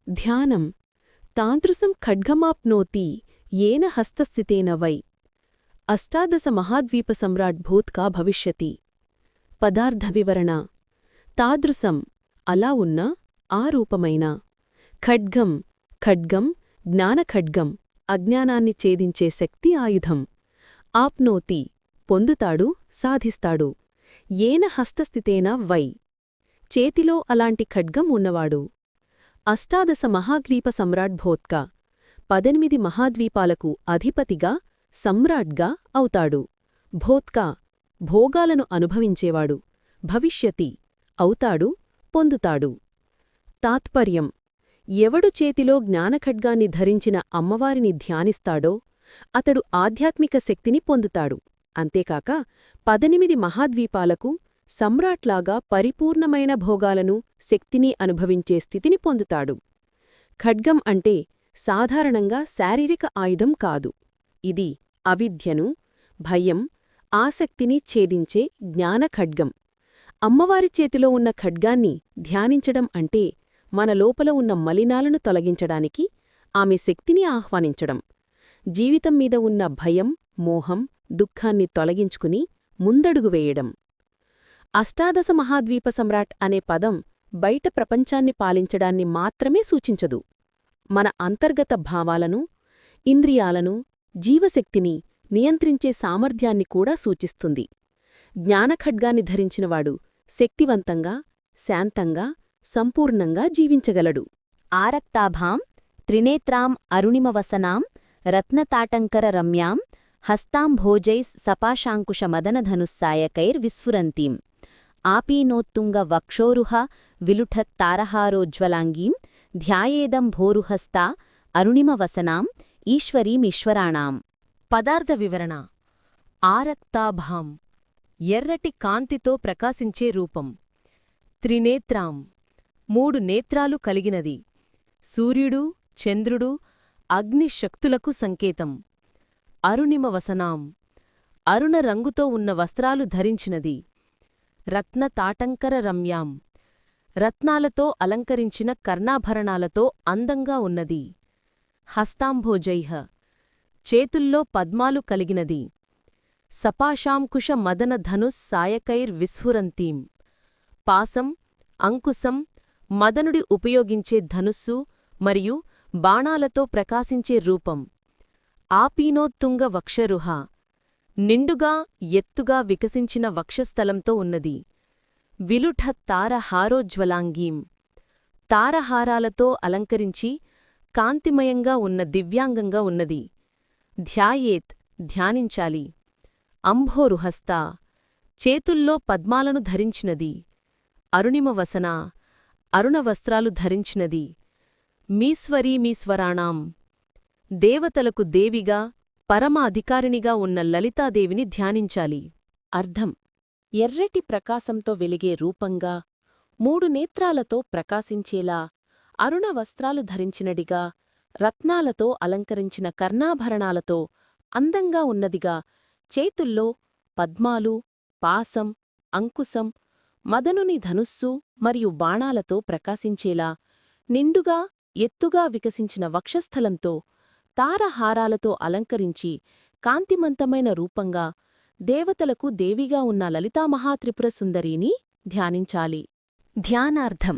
ధ్యానం తాంతృసం ఖడ్గమాప్నోతి ఏన హస్తస్థితేన వై అష్టాదశ మహాద్వీప సమ్రాట్ భూత్కా భవిష్యతి. పదార్థవివరణ తాదృశం అలా ఉన్న ఆ రూపమైన ఖడ్గం ఖడ్గం జ్ఞానఖడ్గం అజ్ఞానాన్ని ఛేదించే శక్తి ఆయుధం. ఆప్నోతి పొందుతాడు సాధిస్తాడు. ఏన హస్తస్థితేన వై చేతిలో అలాంటి ఖడ్గం ఉన్నవాడు. అష్టాదశ మహాద్వీప సమ్రాట్ భూత్కా 18 మహాద్వీపాలకు అధిపతిగా సమ్రాట్గా అవుతాడు. భూత్కా భోగాలను అనుభవించేవాడు. భవిష్యతి అవుతాడు పొందుతాడు. తాత్పర్యం ఎవడు చేతిలో జ్ఞానఖడ్గాన్ని ధరించిన అమ్మవారిని ధ్యానిస్తాడో అతడు ఆధ్యాత్మిక శక్తిని పొందుతాడు. అంతేకాక 18 మహాద్వీపాలకు సమ్రాట్లాగా పరిపూర్ణమైన భోగాలను శక్తిని అనుభవించే స్థితిని పొందుతాడు. ఖడ్గం అంటే సాధారణంగా శారీరక ఆయుధం కాదు. ఇది అవిద్యను భయం ఆసక్తిని ఛేదించే జ్ఞానఖడ్గం. అమ్మవారి చేతిలో ఉన్న ఖడ్గాన్ని ధ్యానించడం అంటే మన లోపల ఉన్న మలినాలను తొలగించడానికి ఆమె శక్తిని ఆహ్వానించడం. జీవితం మీద ఉన్న భయం మోహం దుఃఖాన్ని తొలగించుకుని ముందడుగు వేయడం. అష్టాదశ మహాద్వీప సమ్రాట్ అనే పదం బయట ప్రపంచాన్ని పాలించడాన్ని మాత్రమే సూచించదు. మన అంతర్గత భావాలను ఇంద్రియాలను జీవశక్తిని నియంత్రించే సామర్థ్యాన్ని కూడా సూచిస్తుంది. జ్ఞానఖడ్గాన్ని ధరించినవాడు శక్తివంతంగా శాంతంగా సంపూర్ణంగా జీవించగలడు. ఆరక్తాభాం త్రినేత్రాం అరుణిమవసనాం రత్నతాటంకర రమ్యాం హస్తాంభోజైస్ సపాశాంకుశమదనధనుస్సాయకైర్విస్ఫురంతీం ఆపీనోత్తుంగ వక్షోరుహ విలుఠత్తారహారోజ్వలాంగీం ధ్యాయేదం భోరుహస్తా అరుణిమవసనాం ఈశ్వరీమీశ్వరాణాం. పదార్థ వివరణ ఆరక్తాభాం ఎర్రటి కాంతితో ప్రకాశించే రూపం. త్రినేత్రాం 3 నేత్రాలు కలిగినది. సూర్యుడు చంద్రుడు అగ్నిశక్తులకు సంకేతం. అరుణిమవసనాం అరుణ రంగుతో ఉన్న వస్త్రాలు ధరించినది. రత్నతాటంకర రమ్యాం రత్నాలతో అలంకరించిన కర్ణాభరణాలతో అందంగా ఉన్నది. హస్తాంభోజైః చేతుల్లో పద్మాలు కలిగినది. సపాశాంకుశ మదన ధనుస్ సాయకైర్విస్ఫురంతీం పాసం అంకుశం మదనుడి ఉపయోగించే ధనుస్సు మరియు బాణాలతో ప్రకాశించే రూపం. ఆపీనోత్తుంగ వక్షరుహ నిండుగా ఎత్తుగా వికసించిన వక్షస్థలంతో ఉన్నది. విలుఠ తారహారోజ్వలాంగీం తారహారాలతో అలంకరించి కాంతిమయంగా ఉన్న దివ్యాంగంగా ఉన్నది. ధ్యాయేత్ ధ్యానించాలి. అంభోరుహస్తా చేతుల్లో పద్మాలను ధరించినది. అరుణిమవసన అరుణవస్త్రాలు ధరించినది. మీశ్వరీమీశ్వరాణాం దేవతలకు దేవిగా పరమ అధికారిణిగా ఉన్న లలితాదేవిని ధ్యానించాలి. అర్థం ఎర్రటి ప్రకాశంతో వెలిగే రూపంగా 3 నేత్రాలతో ప్రకాశించేలా అరుణవస్త్రాలు ధరించినడిగా రత్నాలతో అలంకరించిన కర్ణాభరణాలతో అందంగా ఉన్నదిగా చేతుల్లో పద్మాలు పాసం అంకుశం మదనుని ధనుస్సు మరియు బాణాలతో ప్రకాశించేలా నిండుగా ఎత్తుగా వికసించిన వక్షస్థలంతో తారహారాలతో అలంకరించి కాంతిమంతమైన రూపంగా దేవతలకు దేవిగా ఉన్న లలితామహాత్రిపుర సుందరీని ధ్యానించాలి. ధ్యానార్థం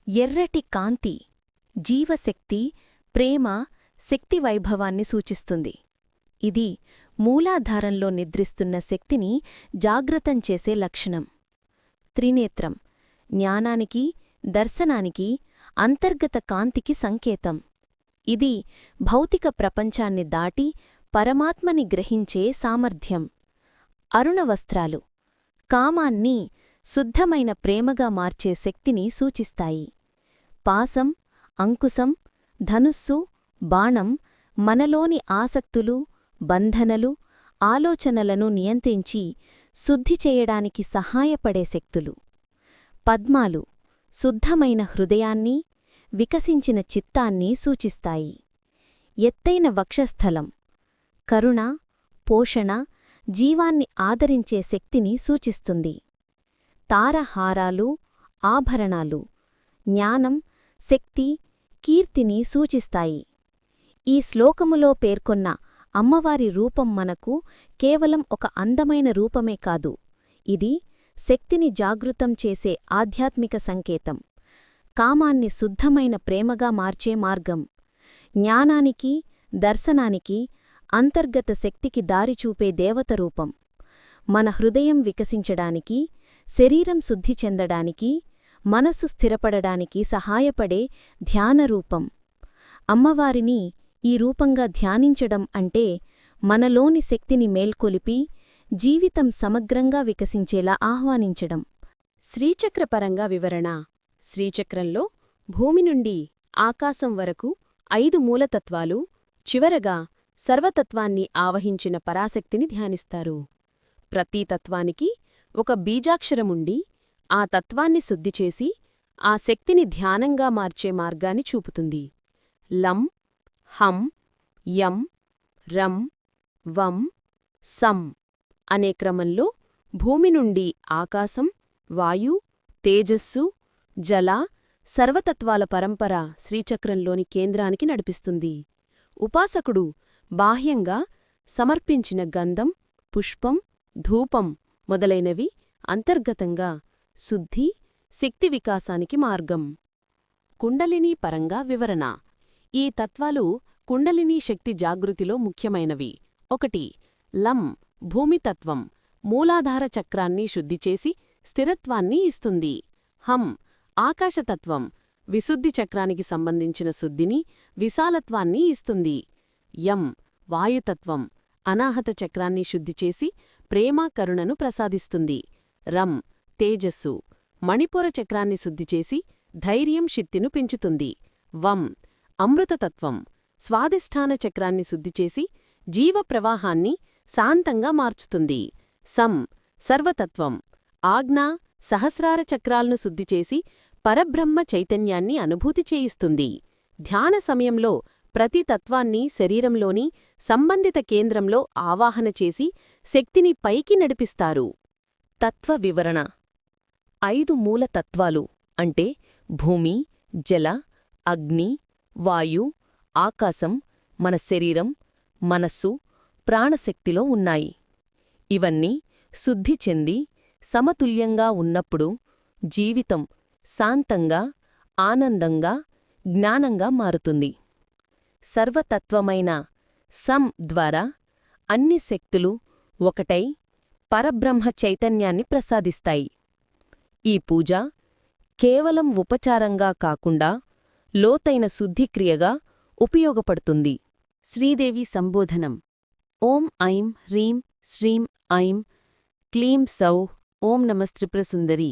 ఎర్రటి కాంతి జీవశక్తి ప్రేమ శక్తి వైభవాన్ని సూచిస్తుంది. ఇది మూలాధారంలో నిద్రిస్తున్న శక్తిని జాగ్రత్తం చేసే లక్షణం. త్రినేత్రం జ్ఞానానికి దర్శనానికి అంతర్గత కాంతికి సంకేతం. ఇది భౌతిక ప్రపంచాన్ని దాటి పరమాత్మని గ్రహించే సామర్థ్యం. అరుణవస్త్రాలు కామాన్ని శుద్ధమైన ప్రేమగా మార్చే శక్తిని సూచిస్తాయి. పాసం అంకుశం ధనుస్సు బాణం మనలోని ఆసక్తులు బంధనలు ఆలోచనలను నియంత్రించి శుద్ధి చేయడానికి సహాయపడే శక్తులు. పద్మాలు శుద్ధమైన హృదయాన్ని వికసించిన చిత్తాన్ని సూచిస్తాయి. ఎత్తైన వక్షస్థలం కరుణ పోషణ జీవాన్ని ఆదరించే శక్తిని సూచిస్తుంది. తారహారాలు ఆభరణాలు జ్ఞానం శక్తి కీర్తిని సూచిస్తాయి. ఈ శ్లోకములో పేర్కొన్న అమ్మవారి రూపం మనకు కేవలం ఒక అందమైన రూపమే కాదు, ఇది శక్తిని జాగృతం చేసే ఆధ్యాత్మిక సంకేతం, కామాన్ని శుద్ధమైన ప్రేమగా మార్చే మార్గం, జ్ఞానానికి, దర్శనానికి, అంతర్గత శక్తికి దారిచూపే దేవతరూపం, మన హృదయం వికసించడానికి, శరీరం శుద్ధి చెందడానికి, మనస్సు స్థిరపడడానికి సహాయపడే ధ్యానరూపం. అమ్మవారిని ఈ రూపంగా ధ్యానించడం అంటే మనలోని శక్తిని మేల్కొలిపి జీవితం సమగ్రంగా వికసించేలా ఆహ్వానించడం. శ్రీచక్రపరంగా వివరణ. శ్రీచక్రంలో భూమి నుండి ఆకాశం వరకు 5 మూలతత్వాలు, చివరగా సర్వతత్వాన్ని ఆవహించిన పరాశక్తిని ధ్యానిస్తారు. ప్రతి తత్వానికి ఒక బీజాక్షరముండి ఆ తత్వాన్ని శుద్ధిచేసి ఆ శక్తిని ధ్యానంగా మార్చే మార్గాన్ని చూపుతుంది. లం, హం, యం, రం, వం, సం అనే క్రమంలో భూమి నుండి ఆకాశం, వాయు, తేజస్సు, జల, సర్వతత్వాల పరంపర శ్రీచక్రంలోని కేంద్రానికి నడిపిస్తుంది. ఉపాసకుడు బాహ్యంగా సమర్పించిన గంధం, పుష్పం, ధూపం మొదలైనవి అంతర్గతంగా శుద్ధి, శక్తి వికాసానికి మార్గం. కుండలినీ పరంగా వివరణ. ఈ తత్వాలు కుండలినీ శక్తి జాగృతిలో ముఖ్యమైనవి. 1. లం భూమితత్వం, మూలాధార చక్రాన్ని శుద్ధిచేసి స్థిరత్వాన్ని ఇస్తుంది. హం ఆకాశతత్వం, విశుద్ధి చక్రానికి సంబంధించిన శుద్ధిని, విశాలత్వాన్ని ఇస్తుంది. యం వాయుతత్వం, అనాహత చక్రాన్ని శుద్ధిచేసి ప్రేమ, కరుణను ప్రసాదిస్తుంది. రం తేజస్సు, మణిపుర చక్రాన్ని శుద్ధిచేసి ధైర్యం, శక్తిను పెంచుతుంది. వం అమృతతత్వం, స్వాదిష్ఠాన చక్రాన్ని శుద్ధిచేసి జీవప్రవాహాన్ని శాంతంగా మార్చుతుంది. సం సర్వతత్వం, ఆజ్ఞా, సహస్రార చక్రాలను శుద్ధిచేసి పరబ్రహ్మ చైతన్యాన్ని అనుభూతి చేయిస్తుంది. ధ్యాన సమయంలో ప్రతి తత్వాన్ని శరీరంలోని సంబంధిత కేంద్రంలో ఆవాహన చేసి శక్తిని పైకి నడిపిస్తారు. తత్వ వివరణ. 5 మూలతత్వాలు అంటే భూమి, జల, అగ్ని, వాయు, ఆకాశం మన శరీరం, మనస్సు, ప్రాణశక్తిలో ఉన్నాయి. ఇవన్నీ శుద్ధి చెంది సమతుల్యంగా ఉన్నప్పుడు జీవితం శాంతంగా, ఆనందంగా, జ్ఞానంగా మారుతుంది. సర్వతత్వమైన సం ద్వారా అన్ని శక్తులు ఒకటై పరబ్రహ్మ చైతన్యాన్ని ప్రసాదిస్తాయి. ఈ పూజ కేవలం ఉపచారంగా కాకుండా లోతైన శుద్ధిక్రియగా ఉపయోగపడుతుంది. శ్రీదేవి సంబోధనం. ఓం ఐం హ్రీం శ్రీం ఐం క్లీం సౌ ఓం నమస్త్రిపురసుందరీ.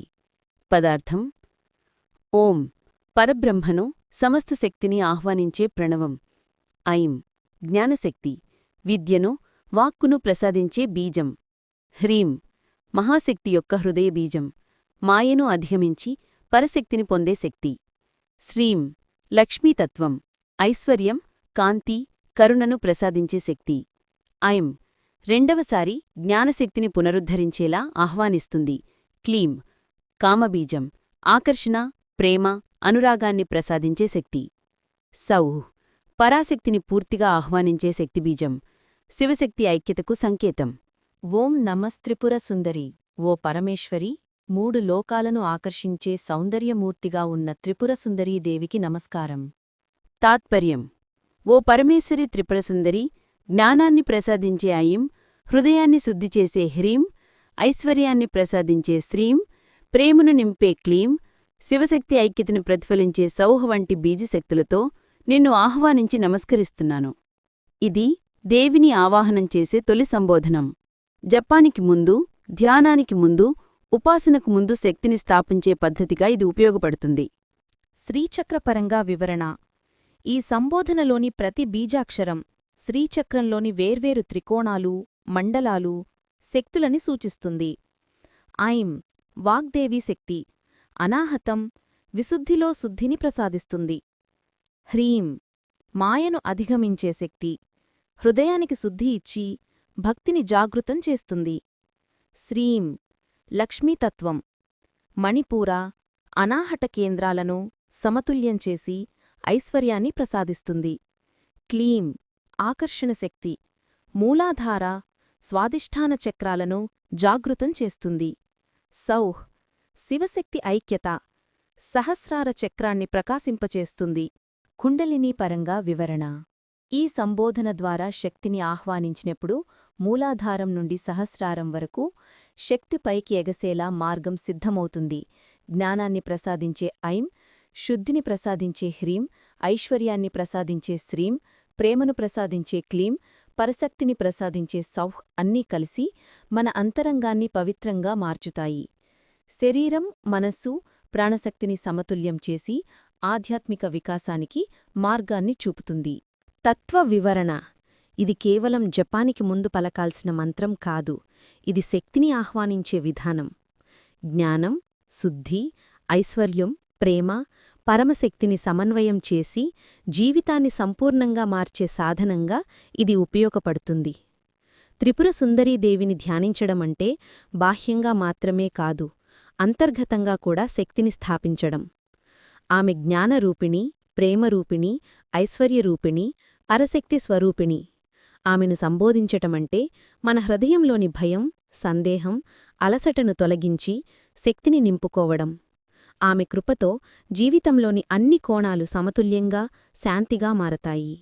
పదార్థం: ఓం పరబ్రహ్మను, సమస్త శక్తిని ఆహ్వానించే ప్రణవం. ఐం జ్ఞానశక్తి, విద్యను, వాక్కును ప్రసాదించే బీజం. హ్రీం మహాశక్తి యొక్క హృదయ బీజం, మాయను అధిగమించి పరశక్తిని పొందే శక్తి. శ్రీం లక్ష్మీతత్వం, ఐశ్వర్యం, కాంతి, కరుణను ప్రసాదించే శక్తి. ఐం రెండవసారి జ్ఞానశక్తిని పునరుద్ధరించేలా ఆహ్వానిస్తుంది. క్లీం కామబీజం, ఆకర్షణ, ప్రేమ, అనురాగాన్ని ప్రసాదించే శక్తి. సౌ పరాశక్తిని పూర్తిగా ఆహ్వానించే శక్తిబీజం, శివశక్తి ఐక్యతకు సంకేతం. ఓం నమస్త్రిపుర సుందరి. ఓ పరమేశ్వరి, 3 లోకాలను ఆకర్షించే సౌందర్యమూర్తిగా ఉన్న త్రిపురసుందరీదేవికి నమస్కారం. తాత్పర్యం: ఓ పరమేశ్వరి త్రిపురసుందరి, జ్ఞానాన్ని ప్రసాదించే ఐం, హృదయాన్ని శుద్ధి చేసే హ్రీం, ఐశ్వర్యాన్ని ప్రసాదించే శ్రీం, ప్రేమను నింపే క్లీం, శివశక్తి ఐక్యతను ప్రతిఫలించే సౌహ వంటి బీజశక్తులతో నిన్ను ఆహ్వానించి నమస్కరిస్తున్నాను. ఇది దేవిని ఆవాహనం చేసే తొలి సంబోధనం. జపానికి ముందు, ధ్యానానికి ముందు, ఉపాసనకు ముందు శక్తిని స్థాపించే పద్ధతిగా ఇది ఉపయోగపడుతుంది. శ్రీచక్రపరంగా వివరణ. ఈ సంబోధనలోని ప్రతి బీజాక్షరం శ్రీచక్రంలోని వేర్వేరు త్రికోణాలు, మండలాలు, శక్తులని సూచిస్తుంది. ఐం వాగ్దేవీ శక్తి, అనాహతం, విశుద్ధిలో శుద్ధిని ప్రసాదిస్తుంది. హ్రీం మాయను అధిగమించే శక్తి, హృదయానికి శుద్ధి ఇచ్చి భక్తిని జాగృతం చేస్తుంది. శ్రీం లక్ష్మీతత్వం, మణిపూర, అనాహట కేంద్రాలను సమతుల్యం చేసి ఐశ్వర్యాన్ని ప్రసాదిస్తుంది. క్లీం ఆకర్షణ శక్తి, మూలాధార, స్వాదిష్టాన చక్రాలను జాగృతం చేస్తుంది. సౌః శివశక్తి ఐక్యత, సహస్రార చక్రాన్ని ప్రకాశింపచేస్తుంది. కుండలినీ పరంగా వివరణ. ఈ సంబోధన ద్వారా శక్తిని ఆహ్వానించినప్పుడు మూలాధారం నుండి సహస్రారం వరకు శక్తి పైకి ఎగసేలా మార్గం సిద్ధమవుతుంది. జ్ఞానాన్ని ప్రసాదించే ఐం, శుద్ధిని ప్రసాదించే హ్రీం, ఐశ్వర్యాన్ని ప్రసాదించే శ్రీం, ప్రేమను ప్రసాదించే క్లీం, పరశక్తిని ప్రసాదించే సౌః అన్నీ కలిసి మన అంతరంగాన్ని పవిత్రంగా మార్చుతాయి. శరీరం, మనస్సు, ప్రాణశక్తిని సమతుల్యం చేసి ఆధ్యాత్మిక వికాసానికి మార్గాన్ని చూపుతుంది. తత్వ వివరణ. ఇది కేవలం జపానికి ముందు పలకాల్సిన మంత్రం కాదు, ఇది శక్తిని ఆహ్వానించే విధానం. జ్ఞానం, శుద్ధి, ఐశ్వర్యం, ప్రేమ, పరమశక్తిని సమన్వయం చేసి జీవితాన్ని సంపూర్ణంగా మార్చే సాధనంగా ఇది ఉపయోగపడుతుంది. త్రిపుర సుందరీదేవిని ధ్యానించడమంటే బాహ్యంగా మాత్రమే కాదు, అంతర్గతంగా కూడా శక్తిని స్థాపించడం. ఆమె జ్ఞానరూపిణి, ప్రేమరూపిణి, ఐశ్వర్యరూపిణి, పరశక్తి స్వరూపిణి. ఆమెను సంబోధించటమంటే మన హృదయంలోని భయం, సందేహం, అలసటను తొలగించి శక్తిని నింపుకోవడం. ఆమె కృపతో జీవితంలోని అన్ని కోణాలు సమతుల్యంగా, శాంతిగా మారతాయి.